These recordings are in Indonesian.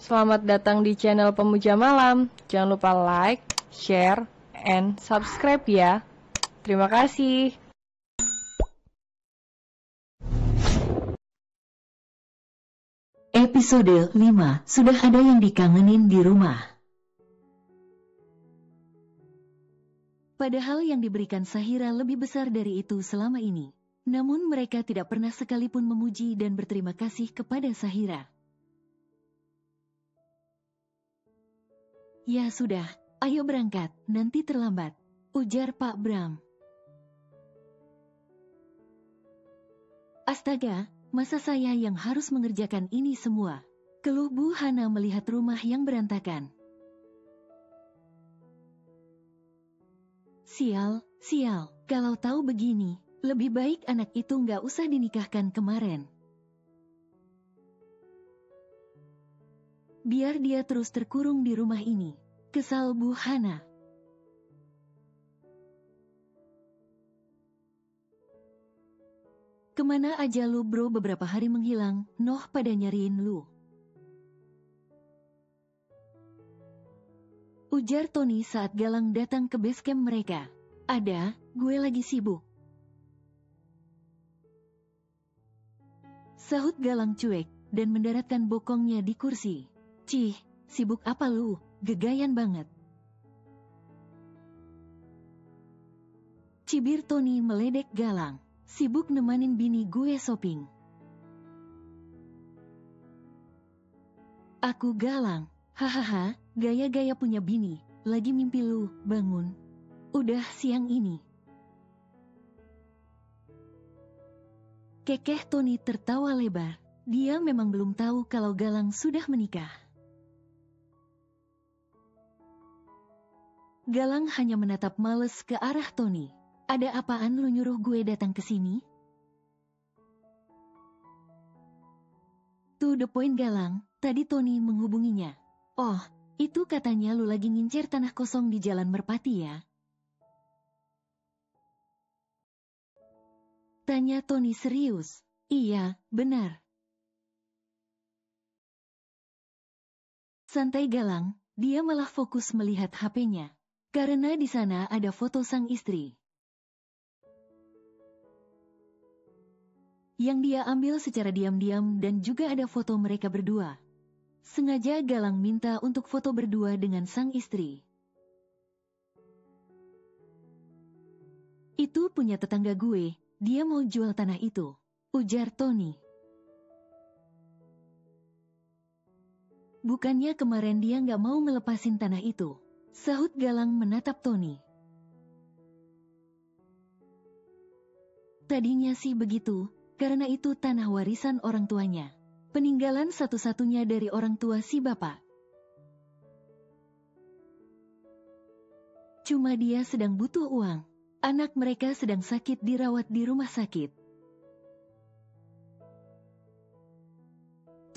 Selamat datang di channel Pemuja Malam. Jangan lupa like, share, and subscribe ya. Terima kasih. Episode 5. Sudah ada yang dikangenin di rumah. Padahal yang diberikan Sahira lebih besar dari itu selama ini. Namun mereka tidak pernah sekalipun memuji dan berterima kasih kepada Sahira. Ya sudah, ayo berangkat, nanti terlambat, ujar Pak Bram. Astaga, masa saya yang harus mengerjakan ini semua? Keluh Bu Hana melihat rumah yang berantakan. Sial, kalau tahu begini, lebih baik anak itu nggak usah dinikahkan kemarin. Biar dia terus terkurung di rumah ini, kesal Bu Hana. Kemana aja lu bro, beberapa hari menghilang, Noh pada nyariin lu. Ujar Tony saat Galang datang ke base camp mereka. Ada, gue lagi sibuk. Sahut Galang cuek, dan mendaratkan bokongnya di kursi. Cih, sibuk apa lu? Gegayan banget. Cibir Tony meledek Galang. Sibuk nemanin bini gue shopping. Aku Galang. Hahaha, gaya-gaya punya bini. Lagi mimpi lu, bangun. Udah siang ini. Kekeh Tony tertawa lebar. Dia memang belum tahu kalau Galang sudah menikah. Galang hanya menatap males ke arah Tony. Ada apaan lu nyuruh gue datang ke sini? To the point Galang, tadi Tony menghubunginya. Oh, itu katanya lu lagi ngincer tanah kosong di Jalan Merpati ya? Tanya Tony serius. Iya, benar. Santai Galang, dia malah fokus melihat HP-nya. Karena di sana ada foto sang istri. Yang dia ambil secara diam-diam dan juga ada foto mereka berdua. Sengaja Galang minta untuk foto berdua dengan sang istri. Itu punya tetangga gue, dia mau jual tanah itu, ujar Tony. Bukannya kemarin dia nggak mau ngelepasin tanah itu, sahut Galang menatap Tony. Tadinya sih begitu, karena itu tanah warisan orang tuanya. Peninggalan satu-satunya dari orang tua si bapak. Cuma dia sedang butuh uang. Anak mereka sedang sakit dirawat di rumah sakit.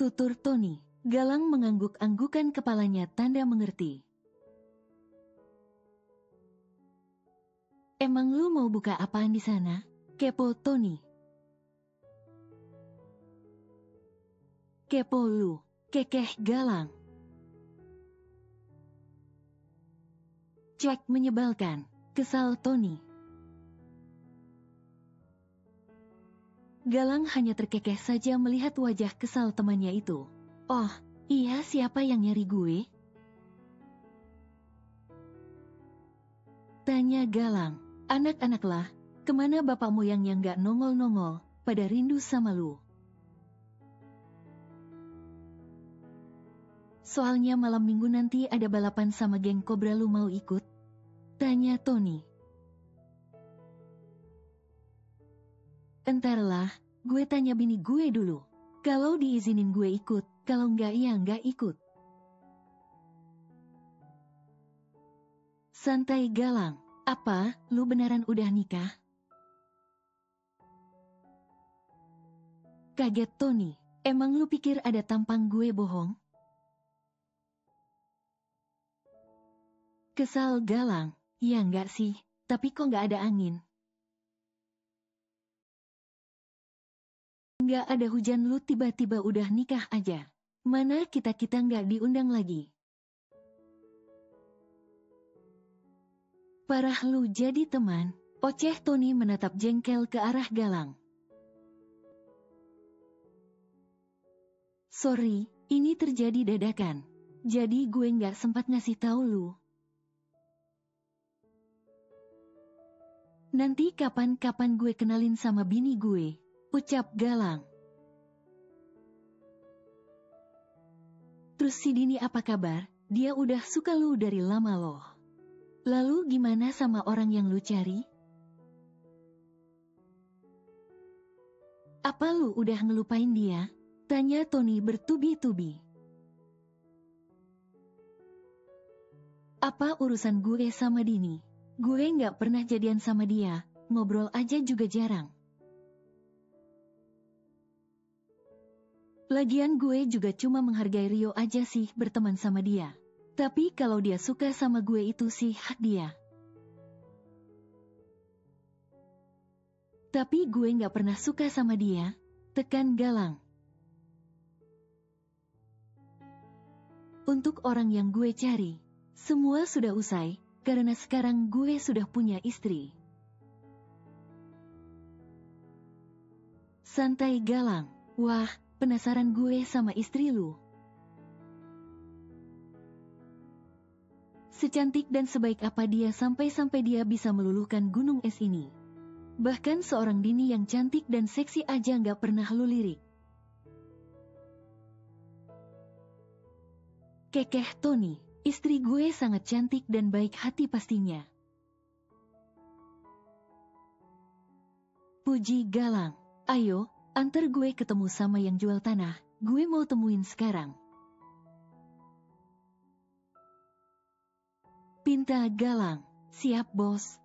Tutur Tony. Galang mengangguk-anggukan kepalanya tanda mengerti. Emang lu mau buka apaan di sana? Kepo Tony. Kepo lu, kekeh Galang. Cuek menyebalkan, kesal Tony. Galang hanya terkekeh saja melihat wajah kesal temannya itu. Oh, iya, siapa yang nyari gue? Tanya Galang. Anak-anaklah, kemana bapak moyangnya nggak nongol-nongol, pada rindu sama lu. Soalnya malam minggu nanti ada balapan sama geng Cobra, lu mau ikut? Tanya Tony. Entarlah, gue tanya bini gue dulu. Kalau diizinin gue ikut, kalau enggak ya enggak ikut. Santai Galang. Apa, lu beneran udah nikah? Kaget Tony. Emang lu pikir ada tampang gue bohong? Kesal Galang. Ya enggak sih, tapi kok enggak ada angin? Enggak ada hujan, lu tiba-tiba udah nikah aja. Mana kita-kita nggak diundang lagi. Parah lu jadi teman, oceh. Tony menatap jengkel ke arah Galang. Sorry, ini terjadi dadakan. Jadi gue nggak sempat ngasih tahu lu. Nanti kapan-kapan gue kenalin sama bini gue, ucap Galang. Terus si Dini apa kabar? Dia udah suka lu dari lama loh. Lalu gimana sama orang yang lu cari? Apa lu udah ngelupain dia? Tanya Tony bertubi-tubi. Apa urusan gue sama Dini? Gue nggak pernah jadian sama dia, ngobrol aja juga jarang. Lagian gue juga cuma menghargai Rio aja sih berteman sama dia. Tapi kalau dia suka sama gue itu sih hak dia. Tapi gue nggak pernah suka sama dia, tekan Galang. Untuk orang yang gue cari, semua sudah usai, karena sekarang gue sudah punya istri. Santai Galang, wah, penasaran gue sama istri lu. Secantik dan sebaik apa dia sampai-sampai dia bisa meluluhkan gunung es ini. Bahkan seorang Dini yang cantik dan seksi aja nggak pernah lu lirik. Kekeh Tony, istri gue sangat cantik dan baik hati pastinya. Puji Galang, ayo, antar gue ketemu sama yang jual tanah, gue mau temuin sekarang. Pinta Galang, siap bos.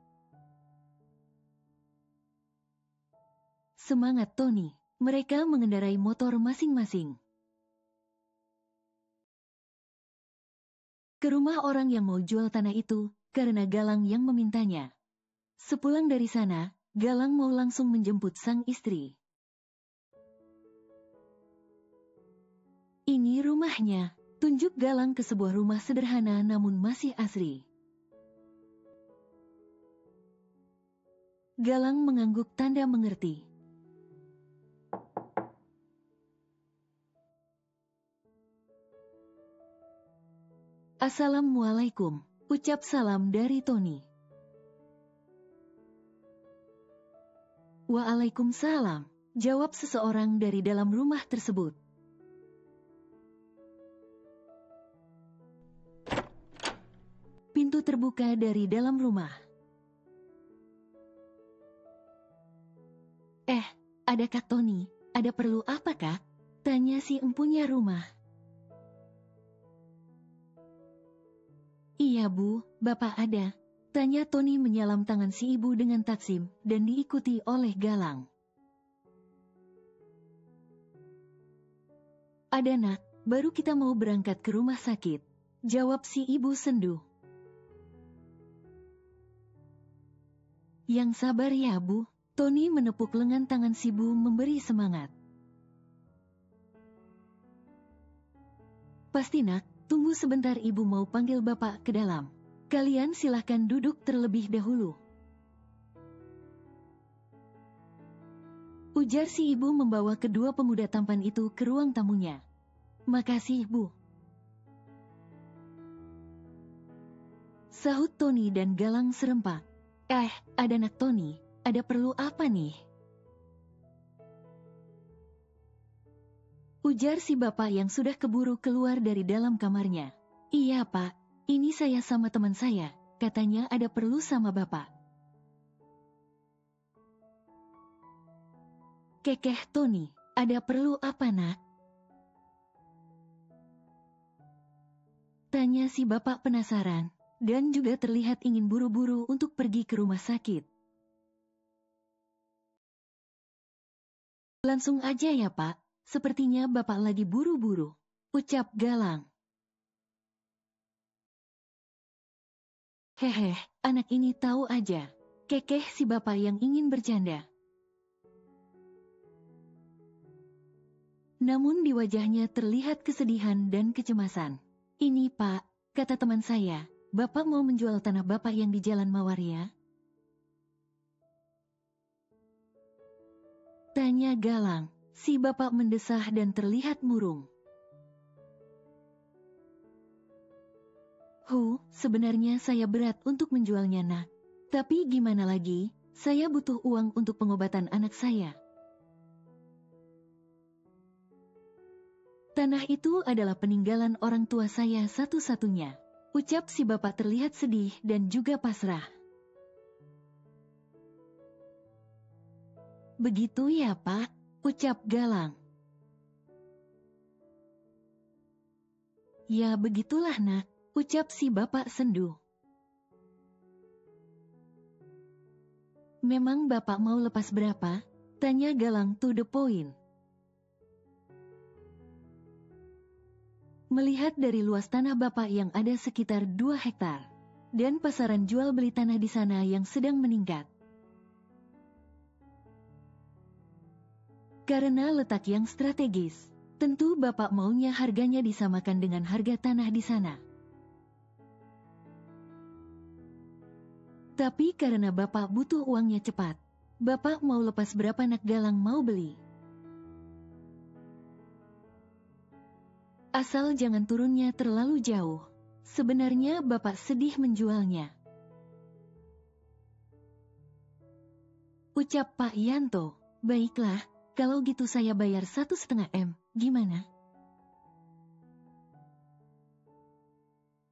Semangat Tony, mereka mengendarai motor masing-masing. Ke rumah orang yang mau jual tanah itu, karena Galang yang memintanya. Sepulang dari sana, Galang mau langsung menjemput sang istri. Ini rumahnya, tunjuk Galang ke sebuah rumah sederhana namun masih asri. Galang mengangguk tanda mengerti. Assalamualaikum, ucap salam dari Tony. Waalaikumsalam, jawab seseorang dari dalam rumah tersebut. Pintu terbuka dari dalam rumah. Ada Kak Tony, ada perlu apa Kak? Tanya si empunya rumah. Iya Bu, Bapak ada. Tanya Tony menyalam tangan si ibu dengan taksim, dan diikuti oleh Galang. Ada nak, baru kita mau berangkat ke rumah sakit. Jawab si ibu sendu. Yang sabar ya Bu. Tony menepuk lengan tangan si Bu memberi semangat. Pasti nak, tunggu sebentar ibu mau panggil bapak ke dalam. Kalian silahkan duduk terlebih dahulu. Ujar si ibu membawa kedua pemuda tampan itu ke ruang tamunya. Makasih Bu. Sahut Tony dan Galang serempak. Ada nak Tony. Ada perlu apa nih? Ujar si bapak yang sudah keburu keluar dari dalam kamarnya. Iya pak, ini saya sama teman saya, katanya ada perlu sama bapak. Kekeh Tony, ada perlu apa nak? Tanya si bapak penasaran, dan juga terlihat ingin buru-buru untuk pergi ke rumah sakit. Langsung aja ya Pak, sepertinya Bapak lagi buru-buru, ucap Galang. Hehe, anak ini tahu aja, kekeh si Bapak yang ingin bercanda. Namun di wajahnya terlihat kesedihan dan kecemasan. "Ini Pak," kata teman saya, "Bapak mau menjual tanah Bapak yang di Jalan Mawarya?" Tanya Galang. Si bapak mendesah dan terlihat murung. Sebenarnya saya berat untuk menjualnya, Nak. Tapi gimana lagi, saya butuh uang untuk pengobatan anak saya. Tanah itu adalah peninggalan orang tua saya satu-satunya. Ucap si bapak terlihat sedih dan juga pasrah. Begitu ya Pak, ucap Galang. Ya begitulah Nak, ucap si bapak sendu. Memang bapak mau lepas berapa? Tanya Galang to the point. Melihat dari luas tanah bapak yang ada sekitar 2 hektar, dan pasaran jual beli tanah di sana yang sedang meningkat. Karena letak yang strategis, tentu bapak maunya harganya disamakan dengan harga tanah di sana. Tapi karena bapak butuh uangnya cepat, bapak mau lepas berapa Nak Galang mau beli. Asal jangan turunnya terlalu jauh. Sebenarnya bapak sedih menjualnya. Ucap Pak Yanto. Baiklah, kalau gitu saya bayar 1,5 M, gimana?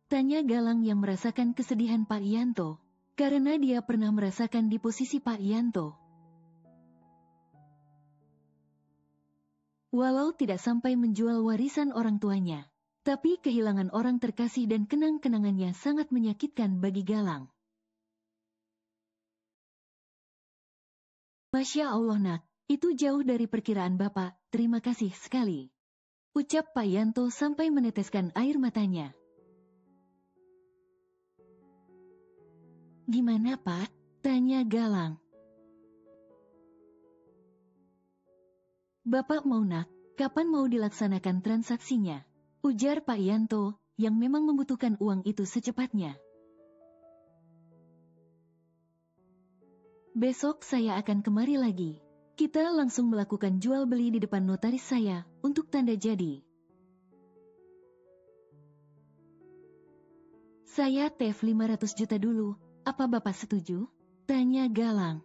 Tanya Galang yang merasakan kesedihan Pak Yanto, karena dia pernah merasakan di posisi Pak Yanto. Walau tidak sampai menjual warisan orang tuanya, tapi kehilangan orang terkasih dan kenang-kenangannya sangat menyakitkan bagi Galang. Masya Allah Nak, itu jauh dari perkiraan Bapak, terima kasih sekali. Ucap Pak Yanto sampai meneteskan air matanya. Gimana Pak? Tanya Galang. Bapak mau Nak, kapan mau dilaksanakan transaksinya? Ujar Pak Yanto, yang memang membutuhkan uang itu secepatnya. Besok saya akan kemari lagi. Kita langsung melakukan jual beli di depan notaris saya, untuk tanda jadi. Saya TF 500 juta dulu, apa Bapak setuju? Tanya Galang.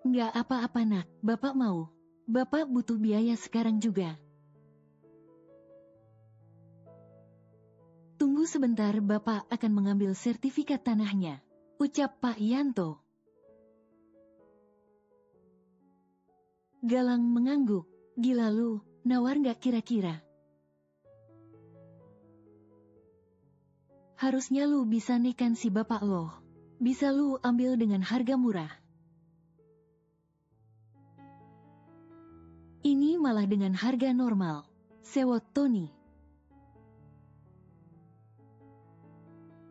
Nggak apa-apa Nak, Bapak mau. Bapak butuh biaya sekarang juga. Tunggu sebentar, Bapak akan mengambil sertifikat tanahnya. Ucap Pak Yanto. Galang mengangguk. Gila lu, nawar nggak kira-kira? Harusnya lu bisa nekan si bapak loh. Bisa lu ambil dengan harga murah. Ini malah dengan harga normal. Sewot Tony.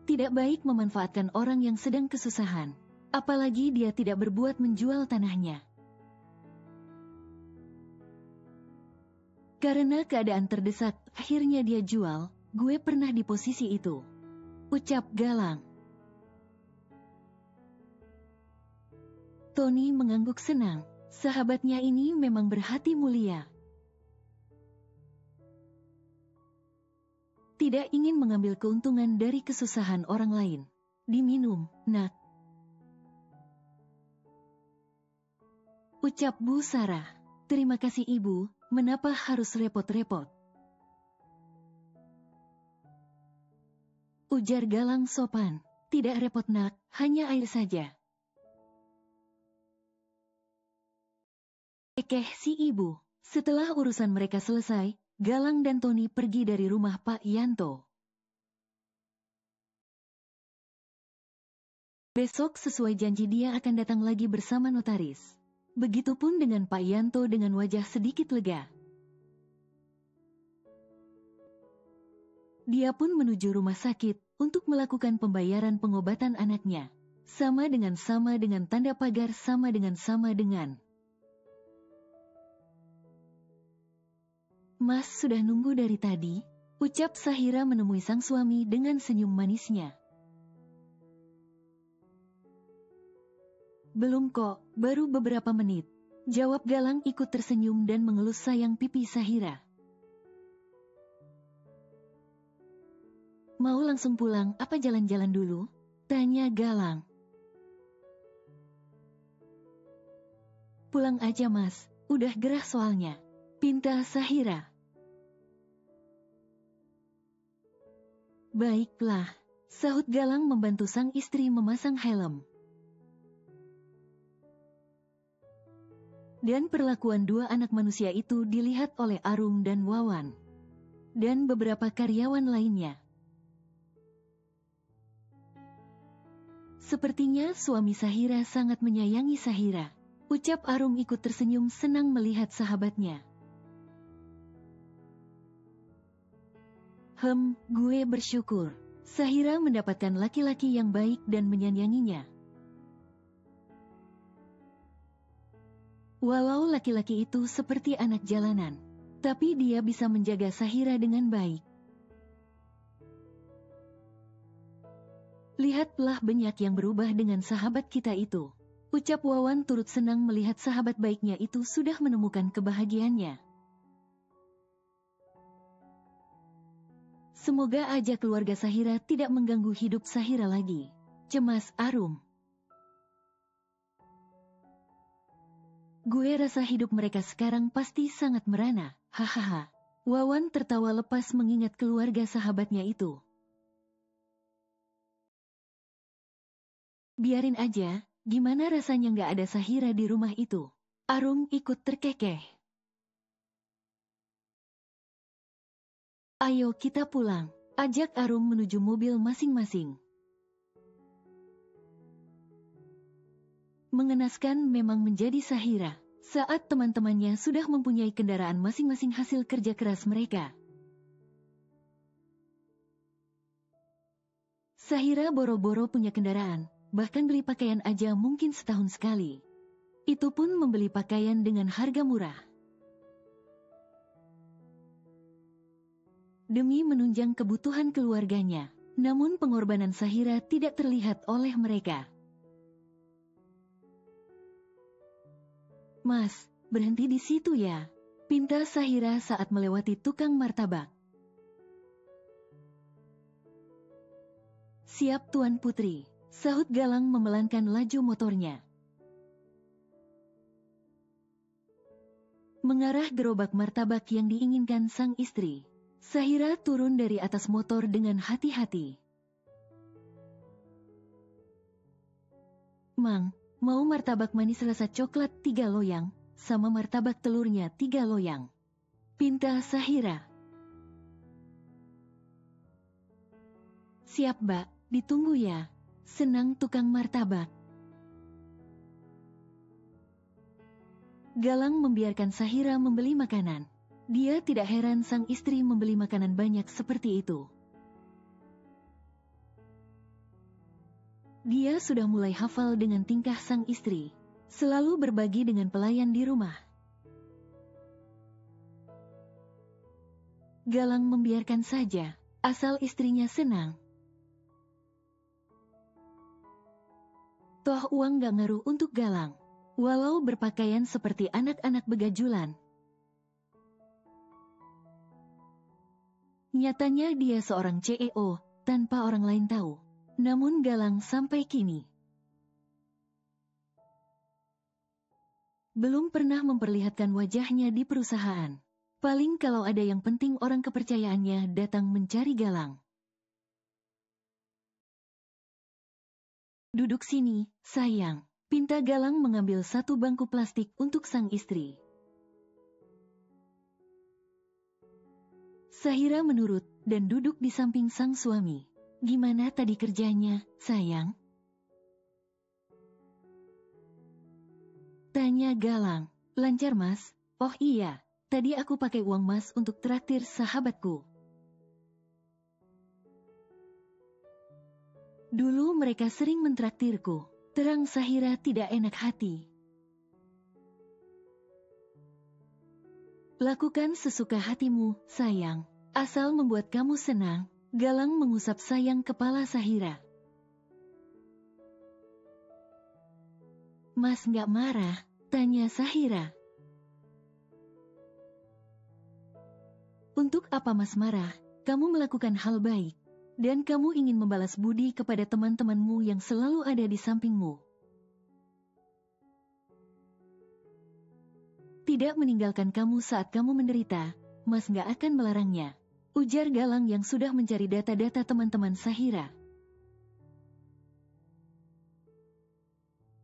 Tidak baik memanfaatkan orang yang sedang kesusahan. Apalagi dia tidak berbuat menjual tanahnya. Karena keadaan terdesak, akhirnya dia jual. Gue pernah di posisi itu. Ucap Galang. Tony mengangguk senang. Sahabatnya ini memang berhati mulia. Tidak ingin mengambil keuntungan dari kesusahan orang lain. Diminum, Nak. Ucap Bu Sarah. Terima kasih Ibu, menapa harus repot-repot? Ujar Galang sopan. Tidak repot Nak, hanya air saja. Ekeh si ibu. Setelah urusan mereka selesai, Galang dan Tony pergi dari rumah Pak Yanto. Besok sesuai janji dia akan datang lagi bersama notaris. Begitupun dengan Pak Yanto dengan wajah sedikit lega. Dia pun menuju rumah sakit untuk melakukan pembayaran pengobatan anaknya. Sama dengan tanda pagar sama dengan. Mas sudah nunggu dari tadi, ucap Sahira menemui sang suami dengan senyum manisnya. Belum kok, baru beberapa menit. Jawab Galang ikut tersenyum dan mengelus sayang pipi Sahira. Mau langsung pulang apa jalan-jalan dulu? Tanya Galang. Pulang aja mas, udah gerah soalnya. Pinta Sahira. Baiklah, sahut Galang membantu sang istri memasang helm. Dan perlakuan dua anak manusia itu dilihat oleh Arum dan Wawan. Dan beberapa karyawan lainnya. Sepertinya suami Sahira sangat menyayangi Sahira. Ucap Arum ikut tersenyum senang melihat sahabatnya. Gue bersyukur. Sahira mendapatkan laki-laki yang baik dan menyayanginya. Walau laki-laki itu seperti anak jalanan, tapi dia bisa menjaga Sahira dengan baik. Lihatlah banyak yang berubah dengan sahabat kita itu. Ucap Wawan turut senang melihat sahabat baiknya itu sudah menemukan kebahagiaannya. Semoga aja keluarga Sahira tidak mengganggu hidup Sahira lagi. Cemas Arum. Gue rasa hidup mereka sekarang pasti sangat merana. Hahaha. Wawan tertawa lepas mengingat keluarga sahabatnya itu. Biarin aja, gimana rasanya nggak ada Sahira di rumah itu? Arum ikut terkekeh. Ayo kita pulang, ajak Arum menuju mobil masing-masing. Mengenaskan memang menjadi Sahira, saat teman-temannya sudah mempunyai kendaraan masing-masing hasil kerja keras mereka. Sahira boro-boro punya kendaraan, bahkan beli pakaian aja mungkin setahun sekali. Itu pun membeli pakaian dengan harga murah. Demi menunjang kebutuhan keluarganya, namun pengorbanan Sahira tidak terlihat oleh mereka. Mas, berhenti di situ ya, pinta Sahira saat melewati tukang martabak. Siap Tuan Putri, sahut Galang memelankan laju motornya. Mengarah gerobak martabak yang diinginkan sang istri, Sahira turun dari atas motor dengan hati-hati. Mang, mau martabak manis rasa coklat 3 loyang, sama martabak telurnya 3 loyang. Pinta Sahira. Siap Mbak, ditunggu ya. Senang tukang martabak. Galang membiarkan Sahira membeli makanan. Dia tidak heran sang istri membeli makanan banyak seperti itu. Dia sudah mulai hafal dengan tingkah sang istri, selalu berbagi dengan pelayan di rumah. Galang membiarkan saja, asal istrinya senang. Toh uang gak ngaruh untuk Galang, walau berpakaian seperti anak-anak begajulan. Nyatanya dia seorang CEO, tanpa orang lain tahu. Namun Galang sampai kini belum pernah memperlihatkan wajahnya di perusahaan. Paling kalau ada yang penting orang kepercayaannya datang mencari Galang. Duduk sini, sayang. Pinta Galang mengambil satu bangku plastik untuk sang istri. Sahira menurut dan duduk di samping sang suami. Gimana tadi kerjanya, sayang? Tanya Galang. Lancar mas? Oh iya, tadi aku pakai uang mas untuk traktir sahabatku. Dulu mereka sering mentraktirku. Terang Sahira tidak enak hati. Lakukan sesuka hatimu, sayang. Asal membuat kamu senang. Galang mengusap sayang kepala Sahira. Mas nggak marah? Tanya Sahira. Untuk apa Mas marah? Kamu melakukan hal baik. Dan kamu ingin membalas budi kepada teman-temanmu yang selalu ada di sampingmu. Tidak meninggalkan kamu saat kamu menderita, Mas nggak akan melarangnya. Ujar Galang yang sudah mencari data-data teman-teman Sahira.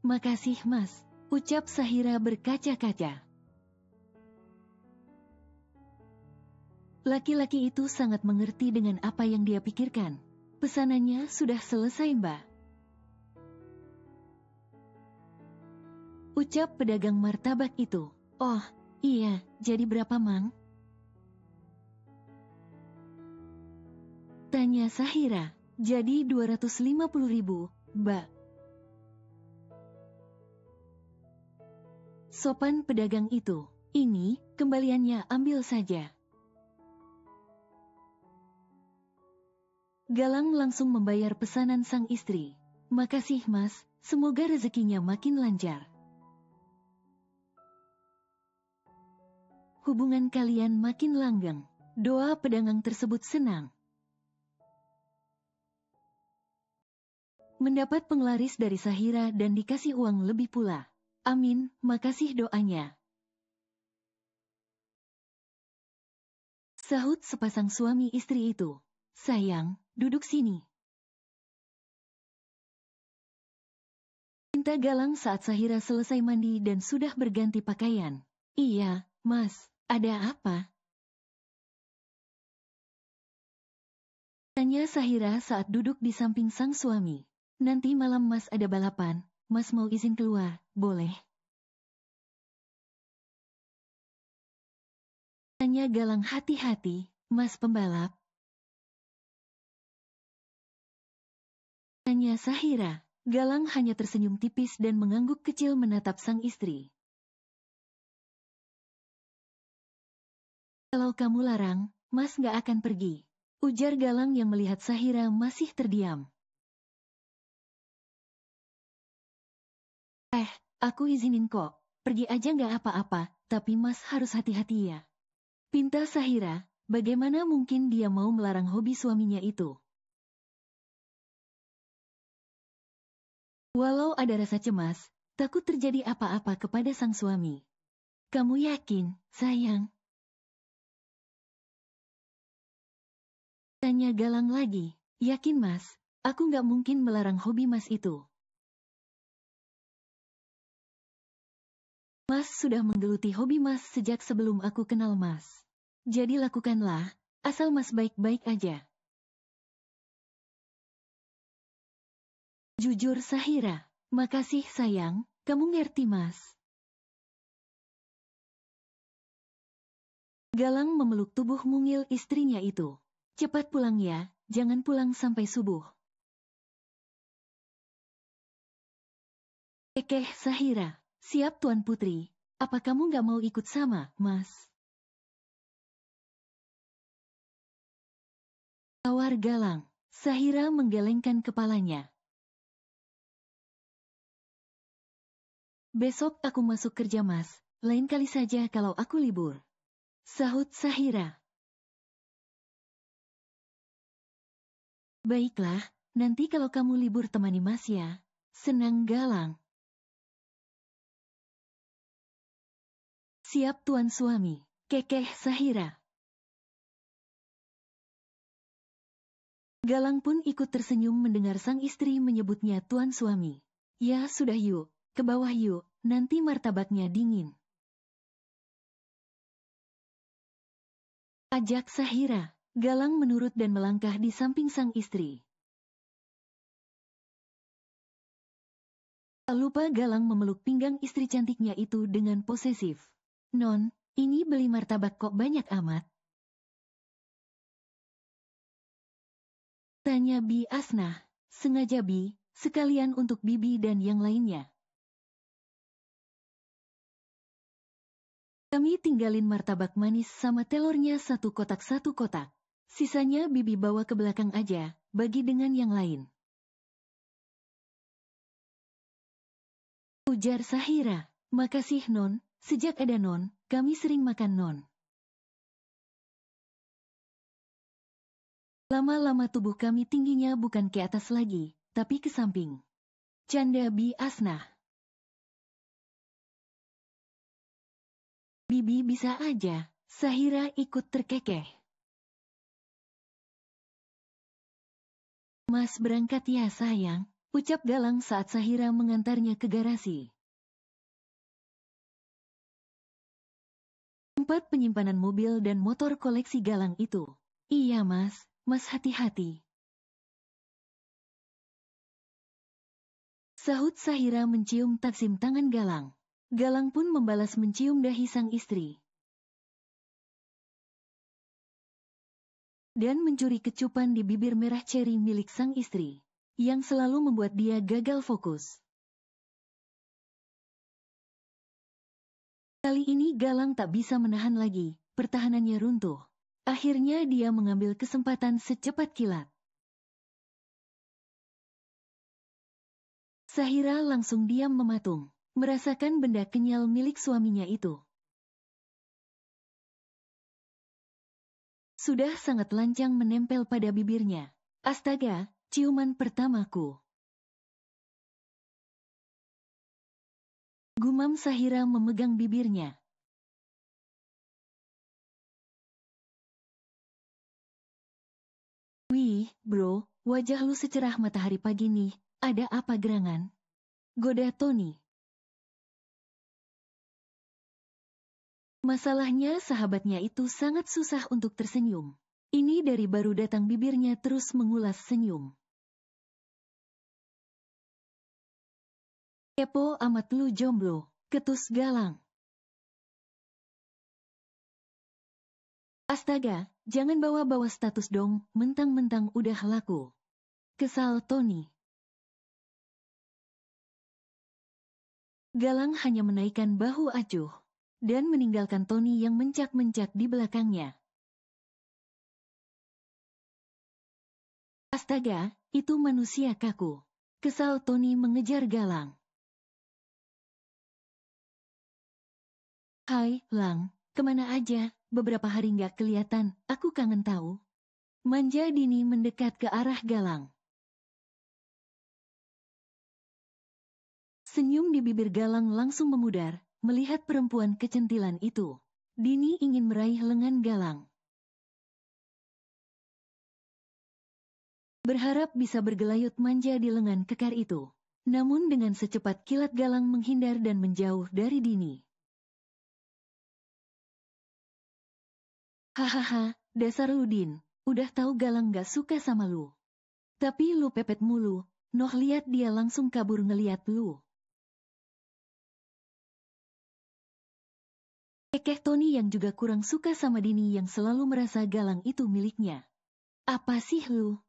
Makasih Mas, ucap Sahira berkaca-kaca. Laki-laki itu sangat mengerti dengan apa yang dia pikirkan. Pesanannya sudah selesai Mbak. Ucap pedagang martabak itu. Oh, iya, jadi berapa Mang? Tanya Sahira. Jadi 250.000, Mbak. Sopan pedagang itu. Ini, kembaliannya ambil saja. Galang langsung membayar pesanan sang istri. Makasih Mas, semoga rezekinya makin lancar. Hubungan kalian makin langgeng. Doa pedagang tersebut senang. Mendapat penglaris dari Sahira dan dikasih uang lebih pula. Amin, makasih doanya. Sahut sepasang suami istri itu. Sayang, duduk sini. Minta Galang saat Sahira selesai mandi dan sudah berganti pakaian. Iya, Mas, ada apa? Tanya Sahira saat duduk di samping sang suami. Nanti malam Mas ada balapan, Mas mau izin keluar, boleh? Tanya Galang hati-hati, Mas pembalap. Tanya Sahira. Galang hanya tersenyum tipis dan mengangguk kecil menatap sang istri. Kalau kamu larang, Mas gak akan pergi. Ujar Galang yang melihat Sahira masih terdiam. Aku izinin kok, pergi aja gak apa-apa, tapi Mas harus hati-hati ya. Pinta Sahira, bagaimana mungkin dia mau melarang hobi suaminya itu? Walau ada rasa cemas, takut terjadi apa-apa kepada sang suami. Kamu yakin, sayang? Tanya Galang lagi. Yakin Mas, aku gak mungkin melarang hobi Mas itu. Mas sudah menggeluti hobi Mas sejak sebelum aku kenal Mas. Jadi lakukanlah, asal Mas baik-baik aja. Jujur Sahira, makasih sayang, kamu ngerti Mas. Galang memeluk tubuh mungil istrinya itu. Cepat pulang ya, jangan pulang sampai subuh. Kekeh Sahira, siap Tuan Putri, apa kamu gak mau ikut sama, Mas? Tawar Galang, Sahira menggelengkan kepalanya. Besok aku masuk kerja Mas, lain kali saja kalau aku libur. Sahut Sahira. Baiklah, nanti kalau kamu libur temani Mas ya. Senang Galang. Siap tuan suami, kekeh Sahira. Galang pun ikut tersenyum mendengar sang istri menyebutnya tuan suami. Ya sudah yuk, ke bawah yuk, nanti martabaknya dingin. Ajak Sahira. Galang menurut dan melangkah di samping sang istri. Tak lupa Galang memeluk pinggang istri cantiknya itu dengan posesif. Non, ini beli martabak kok banyak amat? Tanya Bi Asnah. Sengaja Bi, sekalian untuk Bibi dan yang lainnya. Kami tinggalin martabak manis sama telurnya 1 kotak 1 kotak. Sisanya Bibi bawa ke belakang aja, bagi dengan yang lain. Ujar Sahira. Makasih Non, sejak ada Non, kami sering makan Non. Lama-lama tubuh kami tingginya bukan ke atas lagi, tapi ke samping. Canda Bi Asnah. Bibi bisa aja, Sahira ikut terkekeh. Mas berangkat ya sayang, ucap Galang saat Sahira mengantarnya ke garasi. Tempat penyimpanan mobil dan motor koleksi Galang itu. Iya mas, mas hati-hati. Sahut Sahira mencium taksim tangan Galang. Galang pun membalas mencium dahi sang istri. Dan mencuri kecupan di bibir merah ceri milik sang istri, yang selalu membuat dia gagal fokus. Kali ini Galang tak bisa menahan lagi, pertahanannya runtuh. Akhirnya dia mengambil kesempatan secepat kilat. Sahira langsung diam mematung, merasakan benda kenyal milik suaminya itu. Sudah sangat lancang menempel pada bibirnya. Astaga, ciuman pertamaku. Gumam Sahira memegang bibirnya. Wih, bro, wajah lu secerah matahari pagi nih, ada apa gerangan? Goda Tony. Masalahnya sahabatnya itu sangat susah untuk tersenyum. Ini dari baru datang bibirnya terus mengulas senyum. Kepo amat lu jomblo, ketus Galang. Astaga, jangan bawa-bawa status dong, mentang-mentang udah laku. Kesal Tony. Galang hanya menaikkan bahu acuh, dan meninggalkan Tony yang mencak-mencak di belakangnya. Astaga, itu manusia kaku. Kesal Tony mengejar Galang. Hai, Lang, kemana aja? Beberapa hari nggak kelihatan, aku kangen tahu. Manja Dini mendekat ke arah Galang. Senyum di bibir Galang langsung memudar, melihat perempuan kecentilan itu. Dini ingin meraih lengan Galang. Berharap bisa bergelayut manja di lengan kekar itu. Namun dengan secepat kilat Galang menghindar dan menjauh dari Dini. Hahaha, dasar lu Din, udah tahu Galang gak suka sama lu. Tapi lu pepet mulu, noh lihat dia langsung kabur ngeliat lu. Kekeh Tony yang juga kurang suka sama Dini yang selalu merasa Galang itu miliknya. Apa sih lu?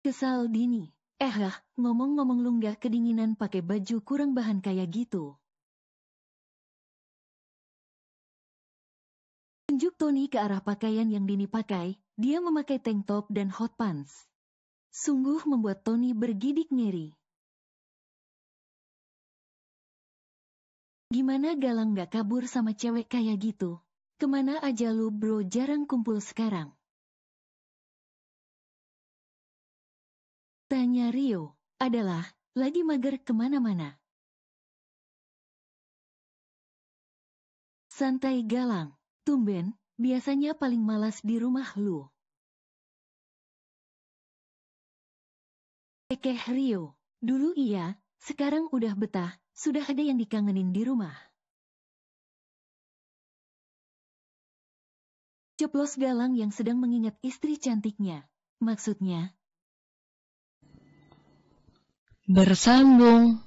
Kesal Dini. Ngomong-ngomong lu nggak kedinginan pakai baju kurang bahan kayak gitu. Tunjuk Tony ke arah pakaian yang Dini pakai, dia memakai tank top dan hot pants. Sungguh membuat Tony bergidik ngeri. Gimana Galang nggak kabur sama cewek kayak gitu? Kemana aja lu bro, jarang kumpul sekarang? Tanya Rio. Adalah, lagi mager kemana-mana. Santai Galang. Tumben, biasanya paling malas di rumah lu. Kekeh Rio. Dulu iya, sekarang udah betah, sudah ada yang dikangenin di rumah. Ceplos Galang yang sedang mengingat istri cantiknya. Maksudnya, Bersambung.